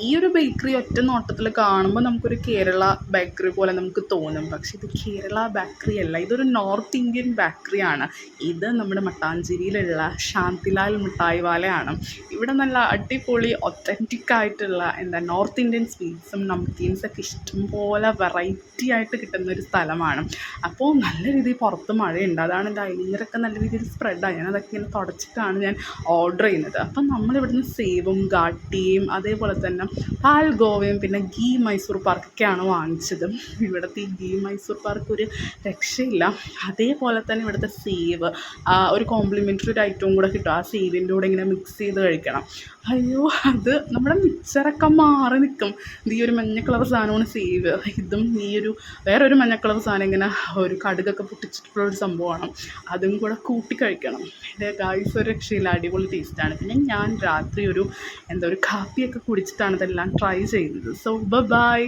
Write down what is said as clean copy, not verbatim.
ഈ ഒരു ബേക്കറി ഒറ്റ നോട്ടത്തിൽ കാണുമ്പോൾ നമുക്കൊരു കേരള ബേക്കറി പോലെ നമുക്ക് തോന്നും. പക്ഷേ ഇത് കേരള ബേക്കറി അല്ല, ഇതൊരു നോർത്ത് ഇന്ത്യൻ ബേക്കറിയാണ്. ഇത് നമ്മുടെ മട്ടാഞ്ചേരിയിലുള്ള ശാന്തിലാൽ മിഠായി വാലയാണ്. ഇവിടെ നല്ല അടിപൊളി ഒത്തൻറ്റിക് ആയിട്ടുള്ള നോർത്ത് ഇന്ത്യൻ സ്വീറ്റ്സും നംകീൻസൊക്കെ ഇഷ്ടംപോലെ വെറൈറ്റി ആയിട്ട് കിട്ടുന്നൊരു സ്ഥലമാണ്. അപ്പോൾ നല്ല രീതിയിൽ പുറത്ത് മഴയുണ്ട്, അതാണ് ഡൈനിങ്ങറൊക്കെ നല്ല രീതിയിൽ സ്പ്രെഡായി. ഞാനതൊക്കെ ഇങ്ങനെ തുടച്ചിട്ടാണ് ഞാൻ ഓർഡർ ചെയ്യുന്നത്. അപ്പം നമ്മളിവിടുന്ന് സേവും ഗാട്ടിയും അതേപോലെ തന്നെ പാൽഗോവയും പിന്നെ ഗീ മൈസൂർ പാക്കൊക്കെയാണ് വാങ്ങിച്ചത്. ഇവിടുത്തെ ഈ ഗീ മൈസൂർ പാർക്ക് ഒരു രക്ഷയില്ല. അതേപോലെ തന്നെ ഇവിടുത്തെ സേവ് ഒരു കോംപ്ലിമെൻ്ററി ഒരു ഐറ്റവും കൂടെ കിട്ടും. ആ സേവിൻ്റെ കൂടെ ഇങ്ങനെ മിക്സ് ചെയ്ത് കഴിക്കണം. അയ്യോ, അത് നമ്മുടെ മിക്സറൊക്കെ മാറി നിൽക്കും. ഇത് ഈ ഒരു മഞ്ഞ കളർ സാധനമാണ് സേവ്. ഇതും ഈ ഒരു വേറൊരു മഞ്ഞ കളർ സാധനം ഇങ്ങനെ ഒരു കടുകൊക്കെ പൊട്ടിച്ചിട്ടുള്ളൊരു സംഭവമാണ്. അതും കൂടെ കൂട്ടി കഴിക്കണം. എൻ്റെ ഗായ്സ് ഒരു രക്ഷയില്ല, അടിപൊളി ടേസ്റ്റാണ്. പിന്നെ ഞാൻ രാത്രി ഒരു കാപ്പിയൊക്കെ കുടിച്ചിട്ടാണ് ഇതെല്ലാം ട്രൈ ചെയ്യുന്നത്. So by.